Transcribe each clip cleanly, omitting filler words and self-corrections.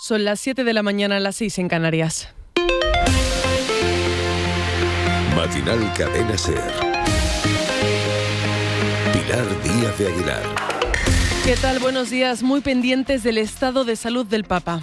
Son las 7 de la mañana, las 6 en Canarias. Matinal Cadena SER. Pilar Díaz de Aguilar. ¿Qué tal? Buenos días. Muy pendientes del estado de salud del Papa.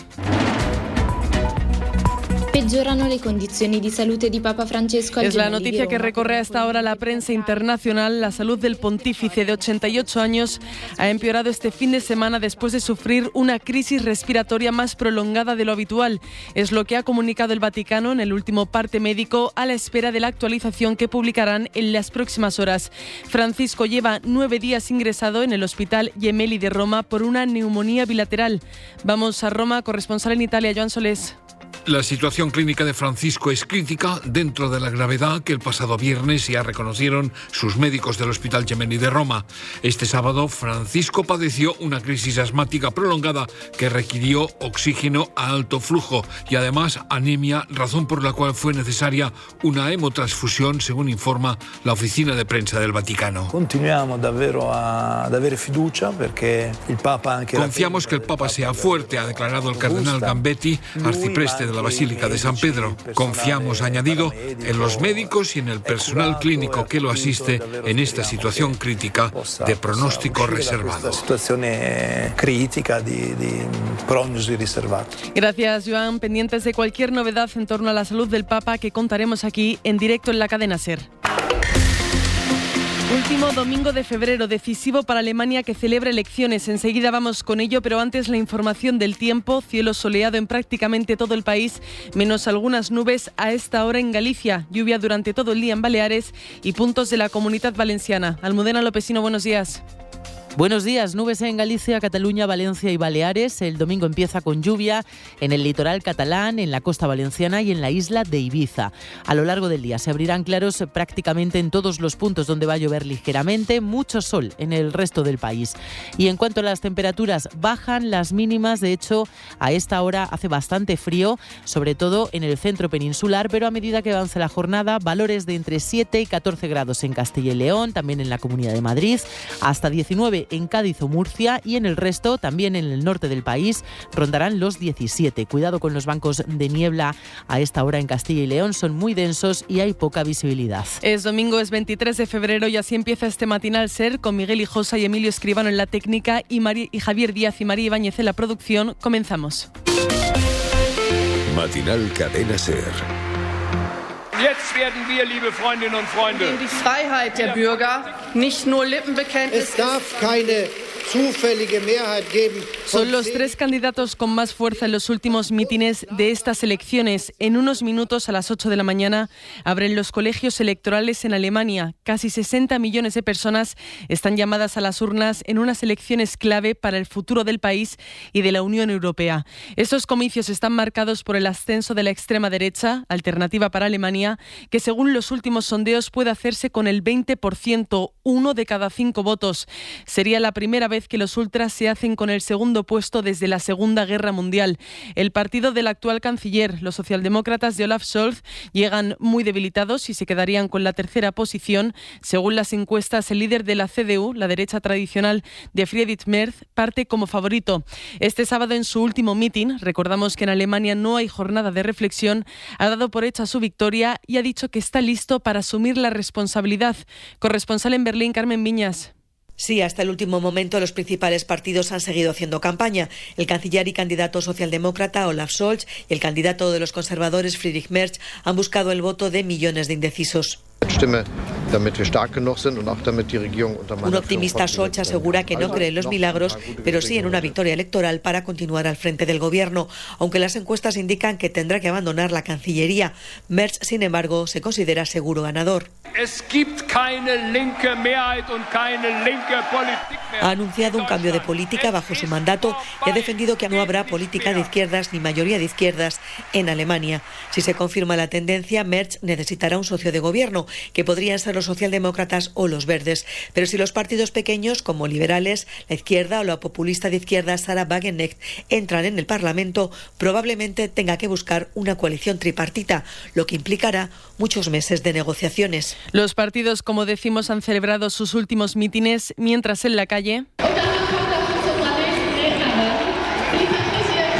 Peggiorano le condizioni di salute di Papa Francesco. Es la noticia que recorre hasta ahora la prensa internacional. La salud del pontífice de 88 años ha empeorado este fin de semana después de sufrir una crisis respiratoria más prolongada de lo habitual. Es lo que ha comunicado el Vaticano en el último parte médico, a la espera de la actualización que publicarán en las próximas horas. Francisco lleva 9 días ingresado en el Hospital Gemelli de Roma por una neumonía bilateral. Vamos a Roma, corresponsal en Italia, Joan Solés. La situación clínica de Francisco es crítica dentro de la gravedad que el pasado viernes ya reconocieron sus médicos del Hospital Gemelli de Roma. Este sábado, Francisco padeció una crisis asmática prolongada que requirió oxígeno a alto flujo y además anemia, razón por la cual fue necesaria una hemotransfusión, según informa la oficina de prensa del Vaticano. Confiamos que el Papa sea fuerte, ha declarado el cardenal Gambetti, arcipreste de la Basílica de San Pedro. Confiamos, ha añadido, en los médicos y en el personal clínico que lo asiste en esta situación crítica de pronóstico reservado. Gracias, Joan. Pendientes de cualquier novedad en torno a la salud del Papa que contaremos aquí en directo en la cadena SER. Último domingo de febrero, decisivo para Alemania, que celebra elecciones. Enseguida vamos con ello, pero antes la información del tiempo. Cielo soleado en prácticamente todo el país, menos algunas nubes a esta hora en Galicia. Lluvia durante todo el día en Baleares y puntos de la Comunidad Valenciana. Almudena Lopesino, buenos días. Buenos días. Nubes en Galicia, Cataluña, Valencia y Baleares. El domingo empieza con lluvia en el litoral catalán, en la costa valenciana y en la isla de Ibiza. A lo largo del día se abrirán claros prácticamente en todos los puntos donde va a llover ligeramente, mucho sol en el resto del país. Y en cuanto a las temperaturas, bajan las mínimas. De hecho, a esta hora hace bastante frío, sobre todo en el centro peninsular, pero a medida que avance la jornada, valores de entre 7 y 14 grados en Castilla y León, también en la Comunidad de Madrid, hasta 19 en Cádiz o Murcia, y en el resto, también en el norte del país, rondarán los 17. Cuidado con los bancos de niebla a esta hora en Castilla y León, son muy densos y hay poca visibilidad. Es domingo, es 23 de febrero y así empieza este matinal SER con Miguel Hijosa y Emilio Escribano en la técnica y Javier Díaz y María Ibáñez en la producción. Comenzamos. Matinal Cadena SER. Jetzt werden wir, liebe Freundinnen und Freunde, die Freiheit der Bürger, nicht nur Lippenbekenntnis. Es darf keine zufällige Mehrheit geben. Son los 3 candidatos con más fuerza en los últimos mítines de estas elecciones. En unos minutos, a las 8 de la mañana, abren los colegios electorales en Alemania. Casi 60 millones de personas están llamadas a las urnas en unas elecciones clave para el futuro del país y de la Unión Europea. Estos comicios están marcados por el ascenso de la extrema derecha, Alternativa para Alemania, que según los últimos sondeos puede hacerse con el 20%, 1 de cada 5 votos. Sería la primera vez que los ultras se hacen con el segundo puesto desde la Segunda Guerra Mundial. El partido del actual canciller, los socialdemócratas de Olaf Scholz, llegan muy debilitados y se quedarían con la tercera posición. Según las encuestas, el líder de la CDU, la derecha tradicional de Friedrich Merz, parte como favorito. Este sábado, en su último mitin, recordamos que en Alemania no hay jornada de reflexión, ha dado por hecha su victoria y ha dicho que está listo para asumir la responsabilidad. Corresponsal en Berlín, Carmen Viñas. Sí, hasta el último momento los principales partidos han seguido haciendo campaña. El canciller y candidato socialdemócrata Olaf Scholz y el candidato de los conservadores Friedrich Merz han buscado el voto de millones de indecisos. Un optimista Scholz asegura que no cree en los milagros, pero sí en una victoria electoral para continuar al frente del gobierno, aunque las encuestas indican que tendrá que abandonar la Cancillería. Merz, sin embargo, se considera seguro ganador. Ha anunciado un cambio de política bajo su mandato y ha defendido que no habrá política de izquierdas ni mayoría de izquierdas en Alemania. Si se confirma la tendencia, Merz necesitará un socio de gobierno, que podrían ser los socialdemócratas o los verdes. Pero si los partidos pequeños, como liberales, la izquierda o la populista de izquierda Sarah Wagenknecht entran en el Parlamento, probablemente tenga que buscar una coalición tripartita, lo que implicará muchos meses de negociaciones. Los partidos, como decimos, han celebrado sus últimos mítines, mientras en la calle ha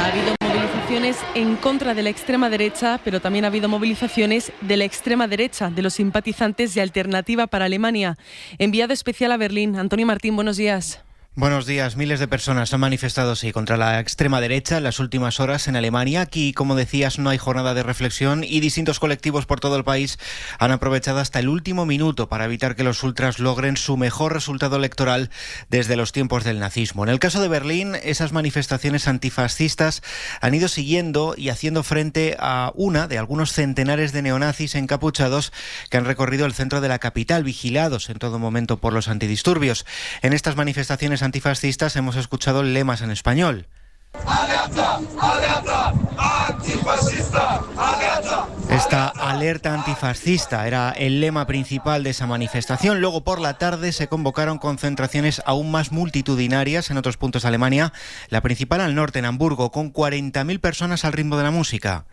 habido movilizaciones movilizaciones en contra de la extrema derecha, pero también ha habido movilizaciones de la extrema derecha, de los simpatizantes de Alternativa para Alemania. Enviado especial a Berlín, Antonio Martín, buenos días. Buenos días. Miles de personas han manifestado contra la extrema derecha en las últimas horas en Alemania. Aquí, como decías, no hay jornada de reflexión y distintos colectivos por todo el país han aprovechado hasta el último minuto para evitar que los ultras logren su mejor resultado electoral desde los tiempos del nazismo. En el caso de Berlín, esas manifestaciones antifascistas han ido siguiendo y haciendo frente a una de algunos centenares de neonazis encapuchados que han recorrido el centro de la capital, vigilados en todo momento por los antidisturbios. En estas manifestaciones antifascistas hemos escuchado lemas en español. ¡Alerta! ¡Alerta! ¡Antifascista! ¡Alerta! Esta alerta antifascista era el lema principal de esa manifestación. Luego por la tarde se convocaron concentraciones aún más multitudinarias en otros puntos de Alemania. La principal al norte, en Hamburgo, con 40.000 personas al ritmo de la música.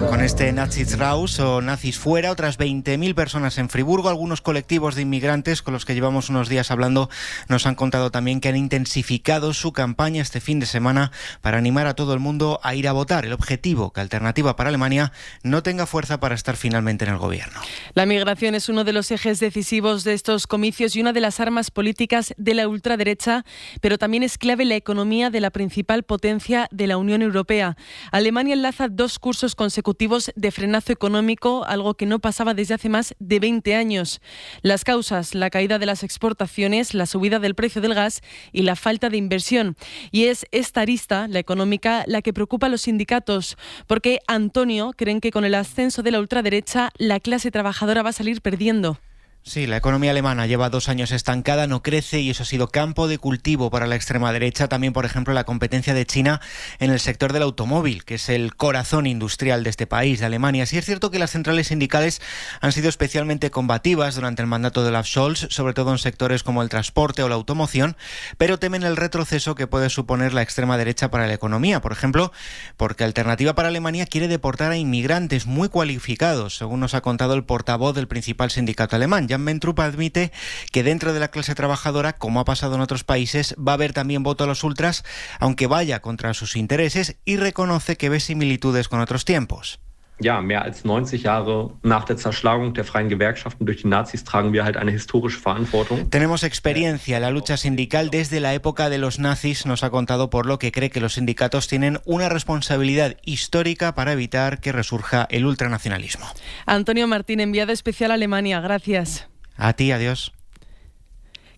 Con este Nazis raus o nazis fuera, otras 20.000 personas en Friburgo. Algunos colectivos de inmigrantes con los que llevamos unos días hablando nos han contado también que han intensificado su campaña este fin de semana para animar a todo el mundo a ir a votar. El objetivo, que Alternativa para Alemania no tenga fuerza para estar finalmente en el gobierno. La migración es uno de los ejes decisivos de estos comicios y una de las armas políticas de la ultraderecha, pero también es clave la economía de la principal potencia de la Unión Europea. Alemania enlaza 2 cursos consecutivos de frenazo económico, algo que no pasaba desde hace más de 20 años. Las causas, la caída de las exportaciones, la subida del precio del gas y la falta de inversión. Y es esta arista, la económica, la que preocupa a los sindicatos, porque, Antonio, creen que con el ascenso de la ultraderecha la clase trabajadora va a salir perdiendo. Sí, la economía alemana lleva 2 años estancada, no crece y eso ha sido campo de cultivo para la extrema derecha. También, por ejemplo, la competencia de China en el sector del automóvil, que es el corazón industrial de este país, de Alemania. Sí es cierto que las centrales sindicales han sido especialmente combativas durante el mandato de Olaf Scholz, sobre todo en sectores como el transporte o la automoción, pero temen el retroceso que puede suponer la extrema derecha para la economía. Por ejemplo, porque Alternativa para Alemania quiere deportar a inmigrantes muy cualificados, según nos ha contado el portavoz del principal sindicato alemán. Jan Mentrup admite que dentro de la clase trabajadora, como ha pasado en otros países, va a haber también voto a los ultras, aunque vaya contra sus intereses, y reconoce que ve similitudes con otros tiempos. Ja, mehr als 90 Jahre nach der Zerschlagung der freien Gewerkschaften durch die Nazis tragen wir halt eine historische Verantwortung. Tenemos experiencia en la lucha sindical desde la época de los nazis, nos ha contado, por lo que cree que los sindicatos tienen una responsabilidad histórica para evitar que resurja el ultranacionalismo. Antonio Martín, enviado especial a Alemania, gracias. A ti, adiós.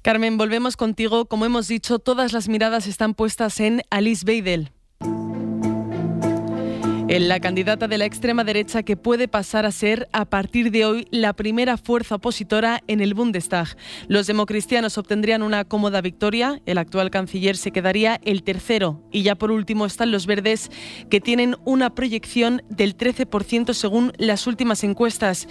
Carmen, volvemos contigo. Como hemos dicho, todas las miradas están puestas en Alice Weidel, en la candidata de la extrema derecha que puede pasar a ser, a partir de hoy, la primera fuerza opositora en el Bundestag. Los democristianos obtendrían una cómoda victoria, el actual canciller se quedaría el tercero. Y ya por último están los verdes, que tienen una proyección del 13% según las últimas encuestas.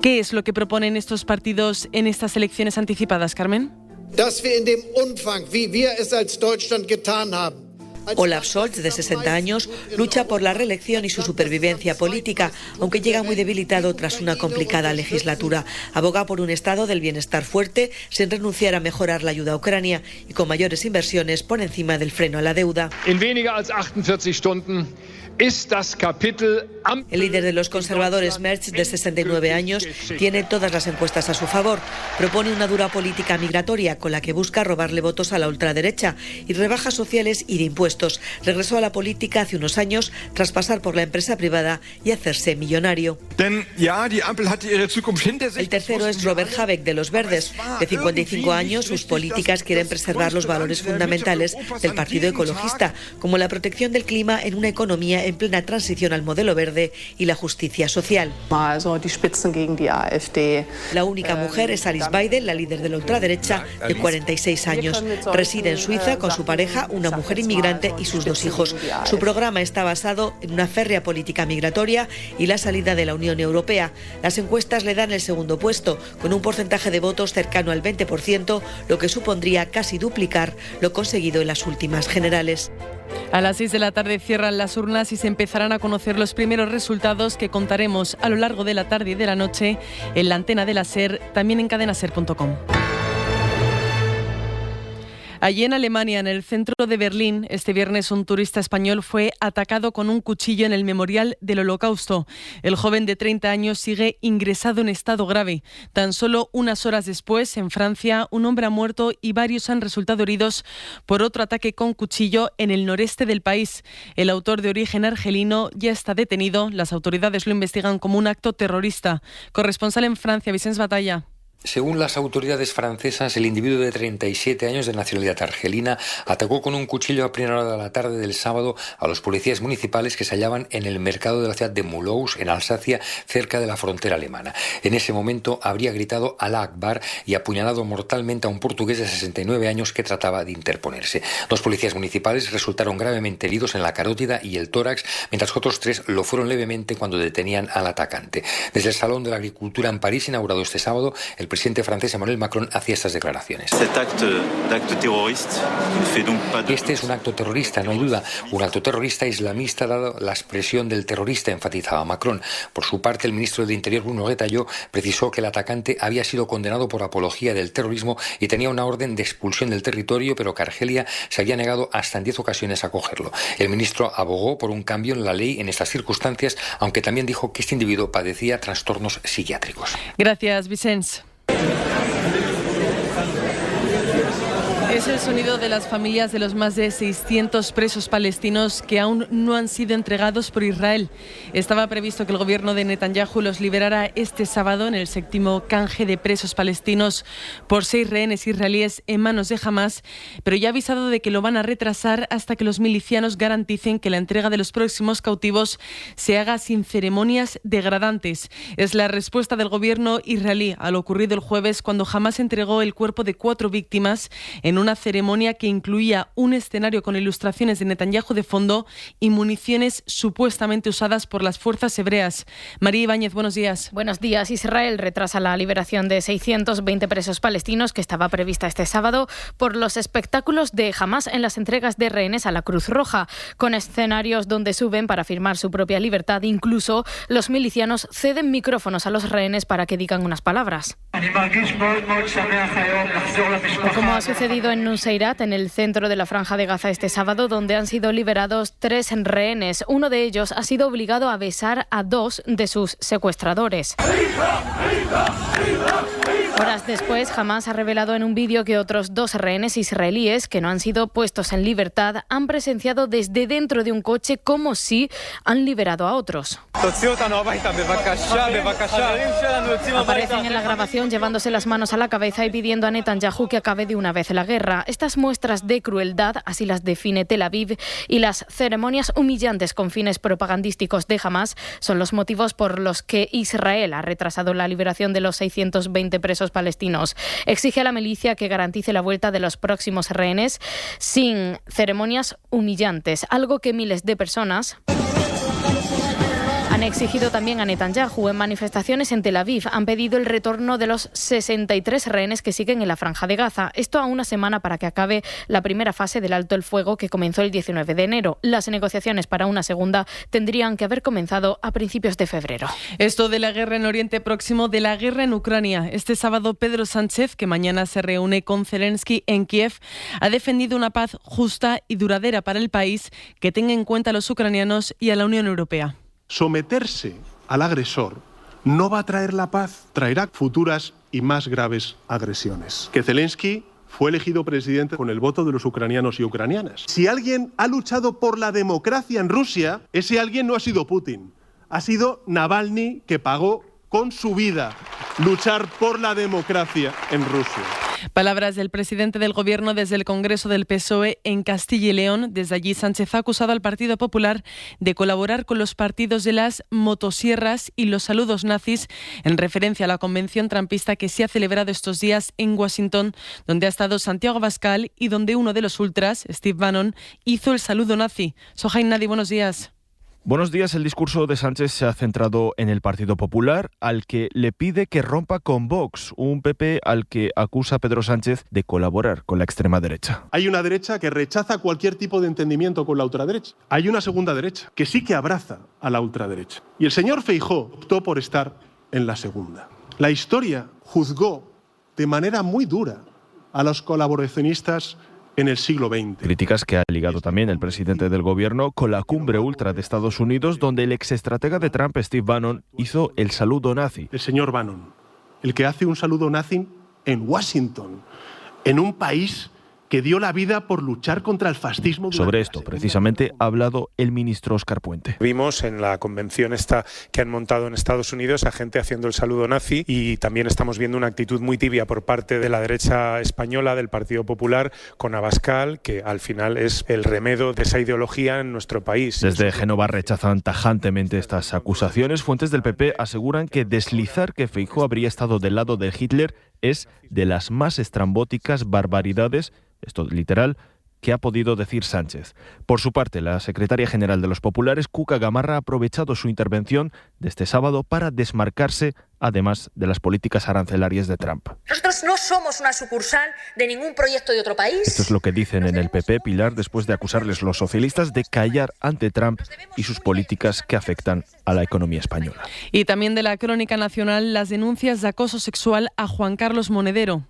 ¿Qué es lo que proponen estos partidos en estas elecciones anticipadas, Carmen? Dass wir in dem Umfang, wie wir es als Deutschland getan haben, Olaf Scholz, de 60 años, lucha por la reelección y su supervivencia política, aunque llega muy debilitado tras una complicada legislatura. Aboga por un estado del bienestar fuerte, sin renunciar a mejorar la ayuda a Ucrania y con mayores inversiones por encima del freno a la deuda. In weniger als 48 Stunden ist das Kapitel am... El líder de los conservadores, Merz, de 69 años, tiene todas las encuestas a su favor. Propone una dura política migratoria con la que busca robarle votos a la ultraderecha y rebajas sociales y de impuestos. Regresó a la política hace unos años tras pasar por la empresa privada y hacerse millonario. El tercero es Robert Habeck, de los Verdes. De 55 años, sus políticas quieren preservar los valores fundamentales del Partido Ecologista, como la protección del clima en una economía en plena transición al modelo verde y la justicia social. La única mujer es Alice Weidel, la líder de la ultraderecha, de 46 años. Reside en Suiza con su pareja, una mujer inmigrante y sus 2 hijos. Su programa está basado en una férrea política migratoria y la salida de la Unión Europea. Las encuestas le dan el segundo puesto, con un porcentaje de votos cercano al 20%, lo que supondría casi duplicar lo conseguido en las últimas generales. A las 6 de la tarde cierran las urnas y se empezarán a conocer los primeros resultados que contaremos a lo largo de la tarde y de la noche en la antena de la SER, también en cadenaser.com. Allí en Alemania, en el centro de Berlín, este viernes un turista español fue atacado con un cuchillo en el memorial del Holocausto. El joven de 30 años sigue ingresado en estado grave. Tan solo unas horas después, en Francia, un hombre ha muerto y varios han resultado heridos por otro ataque con cuchillo en el noreste del país. El autor, de origen argelino, ya está detenido. Las autoridades lo investigan como un acto terrorista. Corresponsal en Francia, Vicens Batalla. Según las autoridades francesas, el individuo de 37 años de nacionalidad argelina atacó con un cuchillo a primera hora de la tarde del sábado a los policías municipales que se hallaban en el mercado de la ciudad de Mulhouse, en Alsacia, cerca de la frontera alemana. En ese momento habría gritado Alá Akbar y apuñalado mortalmente a un portugués de 69 años que trataba de interponerse. Dos policías municipales resultaron gravemente heridos en la carótida y el tórax, mientras que otros 3 lo fueron levemente cuando detenían al atacante. Desde el Salón de la Agricultura en París, inaugurado este sábado, el presidente francés Emmanuel Macron hacía estas declaraciones. Este es un acto terrorista, no hay duda. Un acto terrorista islamista, dado la expresión del terrorista, enfatizaba Macron. Por su parte, el ministro de Interior, Bruno Retailleau, precisó que el atacante había sido condenado por apología del terrorismo y tenía una orden de expulsión del territorio, pero que Argelia se había negado hasta en 10 ocasiones a acogerlo. El ministro abogó por un cambio en la ley en estas circunstancias, aunque también dijo que este individuo padecía trastornos psiquiátricos. Gracias, Vicens. Es el sonido de las familias de los más de 600 presos palestinos que aún no han sido entregados por Israel. Estaba previsto que el gobierno de Netanyahu los liberara este sábado en el 7º canje de presos palestinos por 6 rehenes israelíes en manos de Hamás, pero ya ha avisado de que lo van a retrasar hasta que los milicianos garanticen que la entrega de los próximos cautivos se haga sin ceremonias degradantes. Es la respuesta del gobierno israelí a lo ocurrido el jueves cuando Hamás entregó el cuerpo de 4 víctimas en una ceremonia que incluía un escenario con ilustraciones de Netanyahu de fondo y municiones supuestamente usadas por las fuerzas hebreas. María Ibáñez, buenos días. Buenos días. Israel retrasa la liberación de 620 presos palestinos que estaba prevista este sábado por los espectáculos de Hamás en las entregas de rehenes a la Cruz Roja, con escenarios donde suben para firmar su propia libertad. Incluso los milicianos ceden micrófonos a los rehenes para que digan unas palabras. Como ha sucedido en Nuseirat, en el centro de la Franja de Gaza este sábado, donde han sido liberados 3 rehenes. Uno de ellos ha sido obligado a besar a 2 de sus secuestradores. Horas después, Hamás ha revelado en un vídeo que otros 2 rehenes israelíes que no han sido puestos en libertad han presenciado desde dentro de un coche como si han liberado a otros. Aparecen en la grabación llevándose las manos a la cabeza y pidiendo a Netanyahu que acabe de una vez la guerra. Estas muestras de crueldad, así las define Tel Aviv, y las ceremonias humillantes con fines propagandísticos de Hamás son los motivos por los que Israel ha retrasado la liberación de los 620 presos palestinos. Exige a la milicia que garantice la vuelta de los próximos rehenes sin ceremonias humillantes, algo que miles de personas han exigido también a Netanyahu. En manifestaciones en Tel Aviv han pedido el retorno de los 63 rehenes que siguen en la Franja de Gaza. Esto a una semana para que acabe la primera fase del alto el fuego que comenzó el 19 de enero. Las negociaciones para una segunda tendrían que haber comenzado a principios de febrero. Esto de la guerra en Oriente Próximo, de la guerra en Ucrania. Este sábado Pedro Sánchez, que mañana se reúne con Zelensky en Kiev, ha defendido una paz justa y duradera para el país que tenga en cuenta a los ucranianos y a la Unión Europea. Someterse al agresor no va a traer la paz, traerá futuras y más graves agresiones. Que Zelensky fue elegido presidente con el voto de los ucranianos y ucranianas. Si alguien ha luchado por la democracia en Rusia, ese alguien no ha sido Putin, ha sido Navalny, que pagó con su vida luchar por la democracia en Rusia. Palabras del presidente del Gobierno desde el Congreso del PSOE en Castilla y León. Desde allí, Sánchez ha acusado al Partido Popular de colaborar con los partidos de las motosierras y los saludos nazis, en referencia a la convención trampista que se ha celebrado estos días en Washington, donde ha estado Santiago Abascal y donde uno de los ultras, Steve Bannon, hizo el saludo nazi. Sohain Nadi, buenos días. Buenos días. El discurso de Sánchez se ha centrado en el Partido Popular, al que le pide que rompa con Vox, un PP al que acusa Pedro Sánchez de colaborar con la extrema derecha. Hay una derecha que rechaza cualquier tipo de entendimiento con la ultraderecha. Hay una segunda derecha que sí que abraza a la ultraderecha. Y el señor Feijóo optó por estar en la segunda. La historia juzgó de manera muy dura a los colaboracionistas en el siglo XX. Críticas que ha ligado también el presidente del gobierno con la cumbre ultra de Estados Unidos, donde el exestratega de Trump, Steve Bannon, hizo el saludo nazi. El señor Bannon, el que hace un saludo nazi en Washington, en un país que dio la vida por luchar contra el fascismo. Sobre esto, precisamente, ha hablado el ministro Óscar Puente. Vimos en la convención esta que han montado en Estados Unidos a gente haciendo el saludo nazi, y también estamos viendo una actitud muy tibia por parte de la derecha española, del Partido Popular, con Abascal, que al final es el remedo de esa ideología en nuestro país. Desde Génova rechazan tajantemente estas acusaciones. Fuentes del PP aseguran que deslizar que Feijóo habría estado del lado de Hitler es de las más estrambóticas barbaridades, esto literal, que ha podido decir Sánchez. Por su parte, la secretaria general de los populares, Cuca Gamarra, ha aprovechado su intervención de este sábado para desmarcarse, además de las políticas arancelarias de Trump. Nosotros no somos una sucursal de ningún proyecto de otro país. Esto es lo que dicen en el PP, Pilar, después de acusarles los socialistas de callar ante Trump y sus políticas que afectan a la economía española. Y también de la Crónica Nacional, las denuncias de acoso sexual a Juan Carlos Monedero.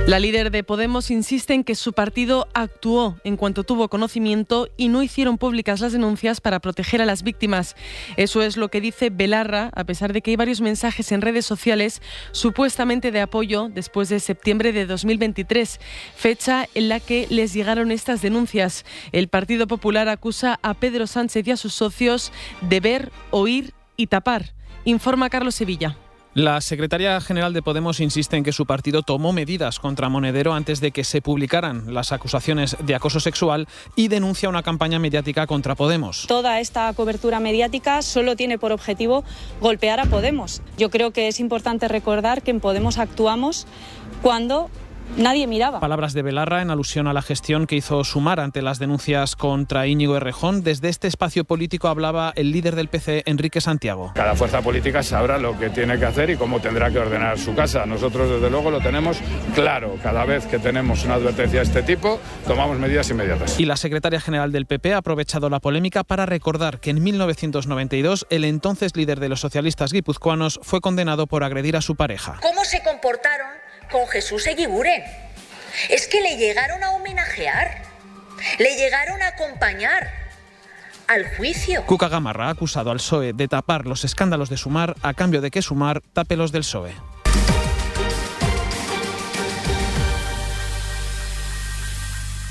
La líder de Podemos insiste en que su partido actuó en cuanto tuvo conocimiento y no hicieron públicas las denuncias para proteger a las víctimas. Eso es lo que dice Belarra, a pesar de que hay varios mensajes en redes sociales supuestamente de apoyo después de septiembre de 2023, fecha en la que les llegaron estas denuncias. El Partido Popular acusa a Pedro Sánchez y a sus socios de ver, oír y tapar. Informa Carlos Sevilla. La secretaria general de Podemos insiste en que su partido tomó medidas contra Monedero antes de que se publicaran las acusaciones de acoso sexual y denuncia una campaña mediática contra Podemos. Toda esta cobertura mediática solo tiene por objetivo golpear a Podemos. Yo creo que es importante recordar que en Podemos actuamos cuando nadie miraba. Palabras de Belarra en alusión a la gestión que hizo Sumar ante las denuncias contra Íñigo Errejón. Desde este espacio político hablaba el líder del PC, Enrique Santiago. Cada fuerza política sabrá lo que tiene que hacer y cómo tendrá que ordenar su casa. Nosotros, desde luego, lo tenemos claro. Cada vez que tenemos una advertencia de este tipo, tomamos medidas inmediatas. Y la secretaria general del PP ha aprovechado la polémica para recordar que en 1992 el entonces líder de los socialistas guipuzcoanos fue condenado por agredir a su pareja. ¿Cómo se comportaron con Jesús Eguiguren? Es que le llegaron a homenajear, le llegaron a acompañar al juicio. Cuca Gamarra ha acusado al PSOE de tapar los escándalos de Sumar a cambio de que Sumar tape los del PSOE.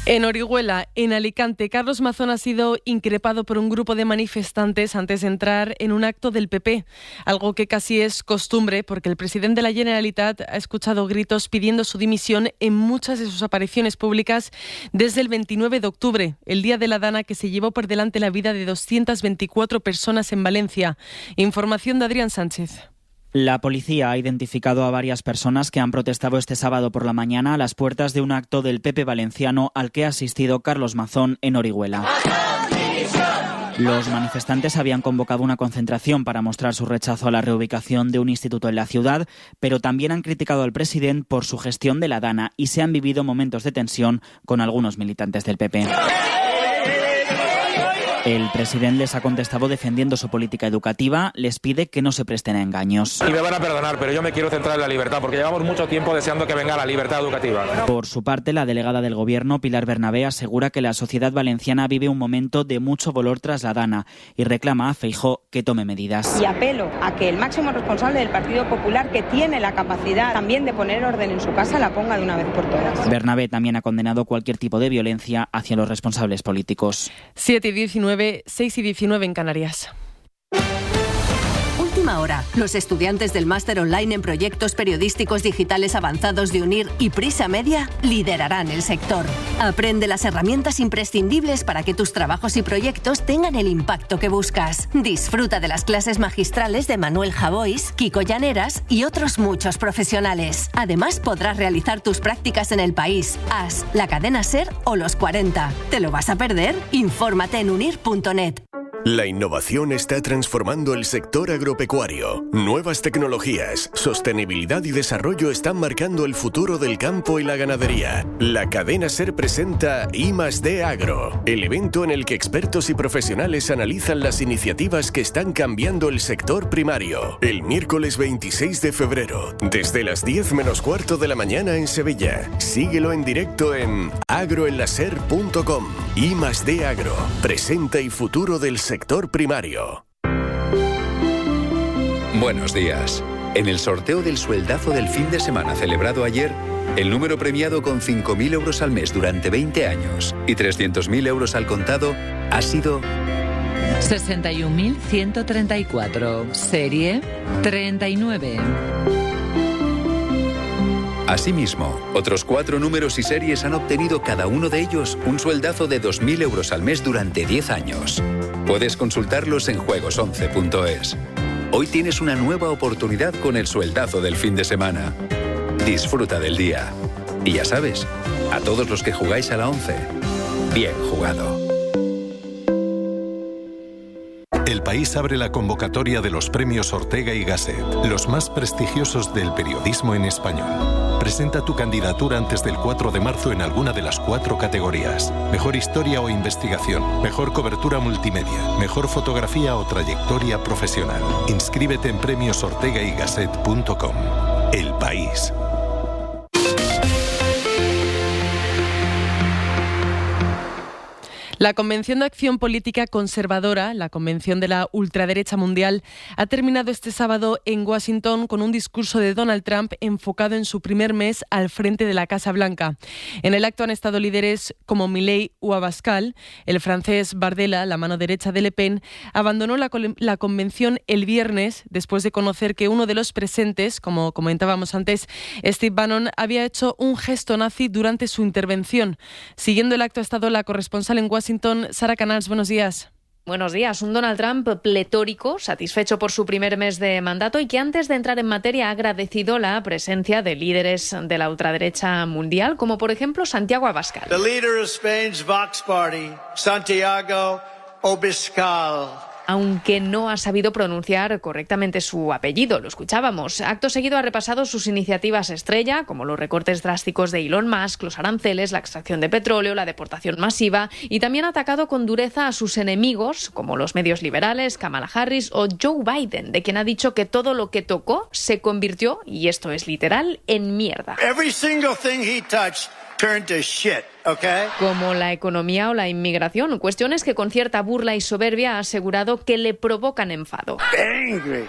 En Orihuela, en Alicante, Carlos Mazón ha sido increpado por un grupo de manifestantes antes de entrar en un acto del PP, algo que casi es costumbre porque el presidente de la Generalitat ha escuchado gritos pidiendo su dimisión en muchas de sus apariciones públicas desde el 29 de octubre, el día de la Dana que se llevó por delante la vida de 224 personas en Valencia. Información de Adrián Sánchez. La policía ha identificado a varias personas que han protestado este sábado por la mañana a las puertas de un acto del PP valenciano al que ha asistido Carlos Mazón en Orihuela. Los manifestantes habían convocado una concentración para mostrar su rechazo a la reubicación de un instituto en la ciudad, pero también han criticado al presidente por su gestión de la Dana y se han vivido momentos de tensión con algunos militantes del PP. El presidente les ha contestado defendiendo su política educativa, les pide que no se presten a engaños. Y me van a perdonar, pero yo me quiero centrar en la libertad, porque llevamos mucho tiempo deseando que venga la libertad educativa. Por su parte, la delegada del Gobierno, Pilar Bernabé, asegura que la sociedad valenciana vive un momento de mucho dolor tras la Dana y reclama a Feijóo que tome medidas. Y apelo a que el máximo responsable del Partido Popular, que tiene la capacidad también de poner orden en su casa, la ponga de una vez por todas. Bernabé también ha condenado cualquier tipo de violencia hacia los responsables políticos. 7:19, 6:19 en Canarias. Última hora. Los estudiantes del máster online en proyectos periodísticos digitales avanzados de UNIR y Prisa Media liderarán el sector. Aprende las herramientas imprescindibles para que tus trabajos y proyectos tengan el impacto que buscas. Disfruta de las clases magistrales de Manuel Javois, Kiko Llaneras y otros muchos profesionales. Además, podrás realizar tus prácticas en El País, AS, la cadena SER o Los 40. ¿Te lo vas a perder? Infórmate en unir.net. La innovación está transformando el sector agropecuario. Nuevas tecnologías, sostenibilidad y desarrollo están marcando el futuro del campo y la ganadería. La cadena SER presenta I+D Agro, el evento en el que expertos y profesionales analizan las iniciativas que están cambiando el sector primario. El miércoles 26 de febrero, desde las 10 menos cuarto de la mañana en Sevilla. Síguelo en directo en agroenlaser.com. I+D Agro, presente y futuro del sector primario. Buenos días. En el sorteo del sueldazo del fin de semana celebrado ayer, el número premiado con 5.000 euros al mes durante 20 años y 300.000 euros al contado ha sido 61.134, serie 39. Asimismo, otros 4 números y series han obtenido cada uno de ellos un sueldazo de 2.000 euros al mes durante 10 años. Puedes consultarlos en juegos11.es. Hoy tienes una nueva oportunidad con el sueldazo del fin de semana. Disfruta del día. Y ya sabes, a todos los que jugáis a la 11, bien jugado. El País abre la convocatoria de los premios Ortega y Gasset, los más prestigiosos del periodismo en español. Presenta tu candidatura antes del 4 de marzo en alguna de las 4 categorías. Mejor historia o investigación, mejor cobertura multimedia, mejor fotografía o trayectoria profesional. Inscríbete en premiosortegaygasset.com. El País. La Convención de Acción Política Conservadora, la convención de la ultraderecha mundial, ha terminado este sábado en Washington con un discurso de Donald Trump enfocado en su primer mes al frente de la Casa Blanca. En el acto han estado líderes como Milei o Abascal. El francés Bardella, la mano derecha de Le Pen, abandonó la convención el viernes después de conocer que uno de los presentes, como comentábamos antes, Steve Bannon, había hecho un gesto nazi durante su intervención. Siguiendo el acto ha estado la corresponsal en Washington, Sara Canals, buenos días. Buenos días. Un Donald Trump pletórico, satisfecho por su primer mes de mandato y que antes de entrar en materia ha agradecido la presencia de líderes de la ultraderecha mundial, como por ejemplo Santiago Abascal. The leader of Spain's Vox Party, Santiago Abascal. Aunque no ha sabido pronunciar correctamente su apellido, lo escuchábamos. Acto seguido ha repasado sus iniciativas estrella, como los recortes drásticos de Elon Musk, los aranceles, la extracción de petróleo, la deportación masiva, y también ha atacado con dureza a sus enemigos, como los medios liberales, Kamala Harris o Joe Biden, de quien ha dicho que todo lo que tocó se convirtió, y esto es literal, en mierda. Every single thing he touched turned to shit. Okay. Como la economía o la inmigración, cuestiones que con cierta burla y soberbia ha asegurado que le provocan enfado. Angry.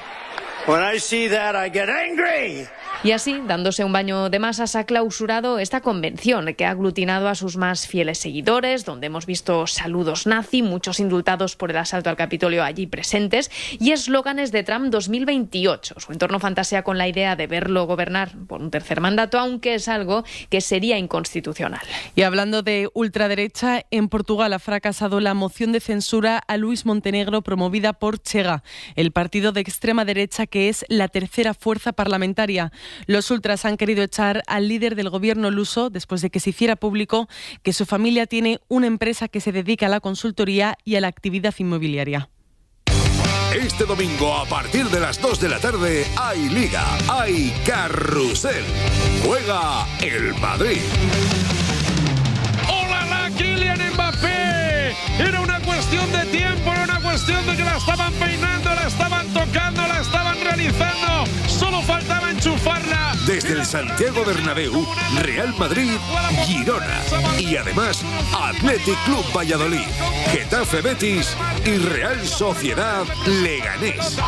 When I see that, I get angry. Y así, dándose un baño de masas, ha clausurado esta convención que ha aglutinado a sus más fieles seguidores, donde hemos visto saludos nazi, muchos indultados por el asalto al Capitolio allí presentes, y eslóganes de Trump 2028. Su entorno fantasea con la idea de verlo gobernar por un tercer mandato, aunque es algo que sería inconstitucional. Y hablando de ultraderecha, en Portugal ha fracasado la moción de censura a Luís Montenegro promovida por Chega, el partido de extrema derecha que es la tercera fuerza parlamentaria. Los ultras han querido echar al líder del gobierno luso después de que se hiciera público que su familia tiene una empresa que se dedica a la consultoría y a la actividad inmobiliaria. Este domingo a partir de las 2 de la tarde hay Liga, hay Carrusel. Juega el Madrid. ¡Hola, Kylian Mbappé! Era una cuestión de tiempo, era una cuestión de que la estaban peinando, la estaban tocando, la estaban realizando. Solo faltaba enchufarla. Desde el Santiago Bernabéu, Real Madrid, Girona. Y además, Athletic Club Valladolid, Getafe Betis y Real Sociedad Leganés.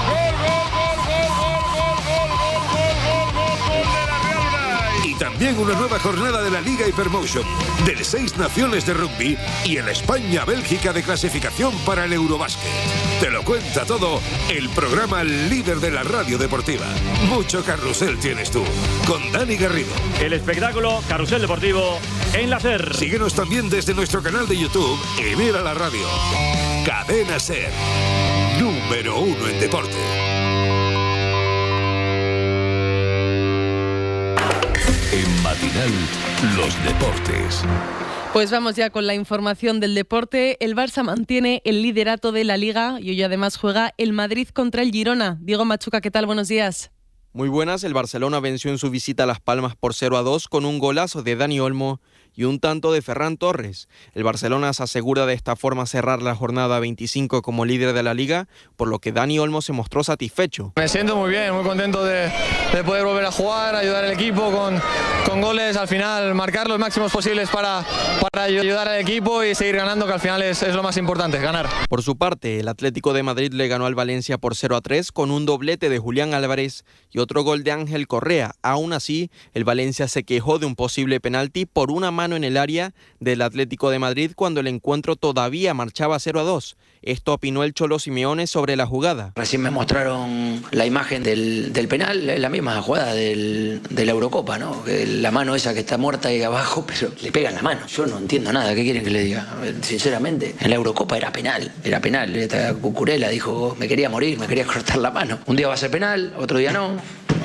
Y también una nueva jornada de la Liga Hypermotion, del 6 Naciones de Rugby y el España-Bélgica de clasificación para el Eurobásquet. Te lo cuenta todo el programa líder de la radio deportiva. Mucho carrusel tienes tú, con Dani Garrido. El espectáculo Carrusel Deportivo en la SER. Síguenos también desde nuestro canal de YouTube y mira la radio. Cadena SER, número 1 en deporte. En Matinal, los deportes. Pues vamos ya con la información del deporte. El Barça mantiene el liderato de la Liga y hoy además juega el Madrid contra el Girona. Diego Machuca, ¿qué tal? Buenos días. Muy buenas, el Barcelona venció en su visita a Las Palmas por 0-2 con un golazo de Dani Olmo y un tanto de Ferran Torres. El Barcelona se asegura de esta forma cerrar la jornada 25 como líder de la Liga, por lo que Dani Olmo se mostró satisfecho. Me siento muy bien, muy contento de poder volver a jugar, ayudar al equipo con goles, al final marcar los máximos posibles para ayudar al equipo y seguir ganando, que al final es lo más importante, ganar. Por su parte, el Atlético de Madrid le ganó al Valencia por 0-3 con un doblete de Julián Álvarez y otro gol de Ángel Correa. Aún así, el Valencia se quejó de un posible penalti por una mano en el área del Atlético de Madrid cuando el encuentro todavía marchaba 0-2. Esto opinó el Cholo Simeone sobre la jugada. Recién me mostraron la imagen del penal, es la misma jugada de la Eurocopa, ¿no? La mano esa que está muerta ahí abajo, pero le pegan la mano. Yo no entiendo nada, ¿qué quieren que le diga? Sinceramente, en la Eurocopa era penal. Esta Cucurella dijo, me quería morir, me quería cortar la mano. Un día va a ser penal, otro día no.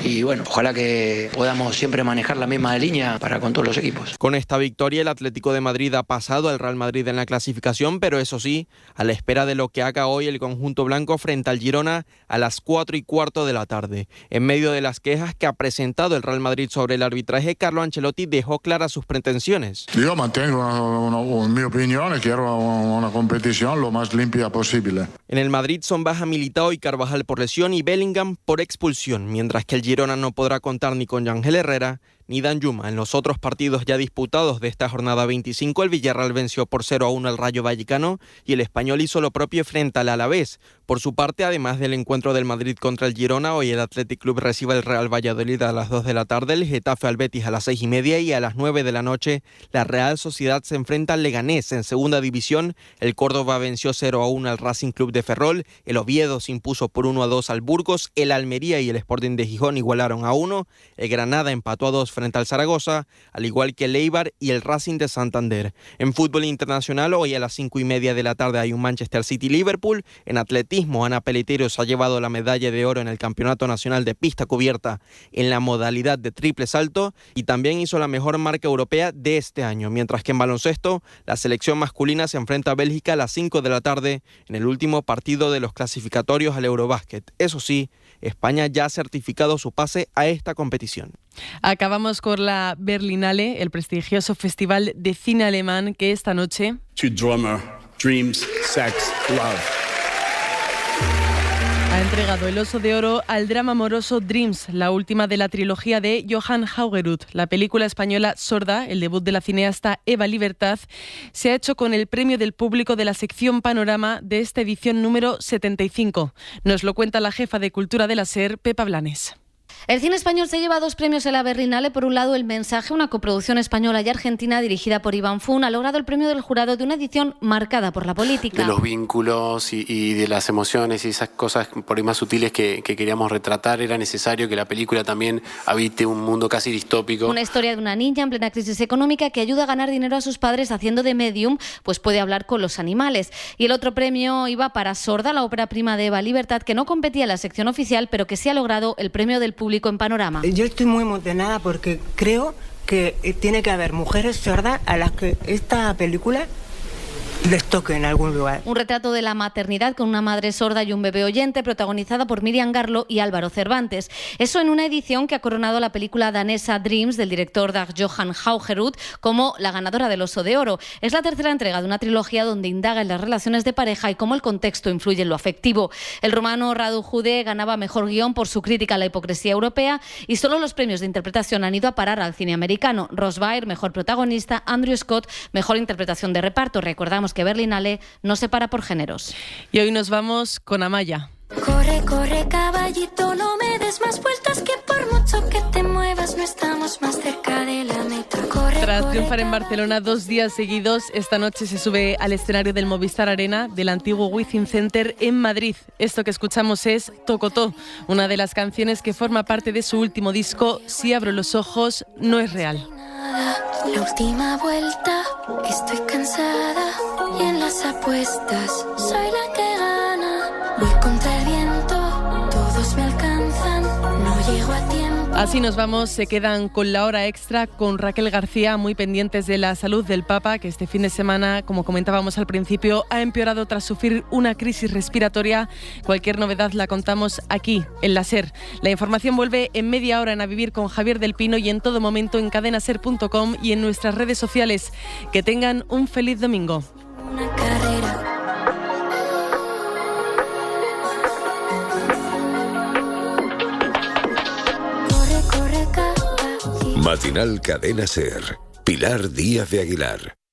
Y bueno, ojalá que podamos siempre manejar la misma línea para con todos los equipos. Con esta victoria, el Atlético de Madrid ha pasado al Real Madrid en la clasificación, pero eso sí, a la espera de lo que haga hoy el conjunto blanco frente al Girona a las 4:15 de la tarde. En medio de las quejas que ha presentado el Real Madrid sobre el arbitraje, Carlo Ancelotti dejó claras sus pretensiones. Yo mantengo mi opinión y quiero una competición lo más limpia posible. En el Madrid son baja Militao y Carvajal por lesión y Bellingham por expulsión, mientras que el Girona no podrá contar ni con Yangel Herrera ni Danjuma. En los otros partidos ya disputados de esta jornada 25, el Villarreal venció por 0-1 al Rayo Vallecano y el Español hizo lo propio frente al Alavés. Por su parte, además del encuentro del Madrid contra el Girona, hoy el Athletic Club recibe al Real Valladolid a las 2 de la tarde, el Getafe al Betis a las 6:30 y a las 9 de la noche la Real Sociedad se enfrenta al Leganés en segunda división. El Córdoba venció 0-1 al Racing Club de Ferrol, el Oviedo se impuso por 1-2 al Burgos, el Almería y el Sporting de Gijón igualaron a 1, el Granada empató a 2 frente al Zaragoza, al igual que el Eibar y el Racing de Santander. En fútbol internacional, hoy a las 5:30 de la tarde hay un Manchester City-Liverpool. En atletismo, Ana Peleteros ha llevado la medalla de oro en el Campeonato Nacional de Pista Cubierta en la modalidad de triple salto y también hizo la mejor marca europea de este año, mientras que en baloncesto, la selección masculina se enfrenta a Bélgica a las 5 de la tarde en el último partido de los clasificatorios al Eurobásquet. Eso sí, España ya ha certificado su pase a esta competición. Acabamos con la Berlinale, el prestigioso festival de cine alemán que esta noche... To drummer, dreams, sex, love. Ha entregado el Oso de Oro al drama amoroso Dreams, la última de la trilogía de Johann Haugerud. La película española Sorda, el debut de la cineasta Eva Libertad, se ha hecho con el premio del público de la sección Panorama de esta edición número 75. Nos lo cuenta la jefa de Cultura de la SER, Pepa Blanes. El cine español se lleva 2 premios en la Berlinale. Por un lado, El mensaje, una coproducción española y argentina dirigida por Iván Fun, ha logrado el premio del jurado de una edición marcada por la política. De los vínculos y de las emociones y esas cosas por ahí más sutiles que queríamos retratar, era necesario que la película también habite un mundo casi distópico. Una historia de una niña en plena crisis económica que ayuda a ganar dinero a sus padres haciendo de medium, pues puede hablar con los animales. Y el otro premio iba para Sorda, la ópera prima de Eva Libertad, que no competía en la sección oficial, pero que sí ha logrado el premio del público en Panorama. Yo estoy muy emocionada porque creo que tiene que haber mujeres sordas a las que esta película les toque en algún lugar. Un retrato de la maternidad con una madre sorda y un bebé oyente, protagonizada por Miriam Garlo y Álvaro Cervantes. Eso en una edición que ha coronado la película danesa Dreams del director Dag Johan Haugerud como la ganadora del Oso de Oro. Es la tercera entrega de una trilogía donde indaga en las relaciones de pareja y cómo el contexto influye en lo afectivo. El rumano Radu Jude ganaba mejor guión por su crítica a la hipocresía europea y solo los premios de interpretación han ido a parar al cine americano. Ross Byrne, mejor protagonista, Andrew Scott, mejor interpretación de reparto. Recordamos que Berlinale no se para por géneros. Y hoy nos vamos con Amaya. Corre, corre, caballito, no me des más vueltas, que por mucho que te muevas no estamos más cerca de la meta. Corre, tras triunfar en Barcelona 2 días seguidos, esta noche se sube al escenario del Movistar Arena del antiguo Wizzing Center en Madrid. Esto que escuchamos es Tocotó, una de las canciones que forma parte de su último disco, Si abro los ojos, no es real. La última vuelta, estoy cansada y en las apuestas soy la que gana. Voy contra el viento, todos me alcanzan, no llego a tiempo. Así nos vamos, se quedan con la hora extra con Raquel García, muy pendientes de la salud del Papa, que este fin de semana, como comentábamos al principio, ha empeorado tras sufrir una crisis respiratoria. Cualquier novedad la contamos aquí, en la SER. La información vuelve en media hora en A Vivir con Javier del Pino y en todo momento en cadenaser.com y en nuestras redes sociales. Que tengan un feliz domingo. Matinal Cadena Ser. Pilar Díaz de Aguilar.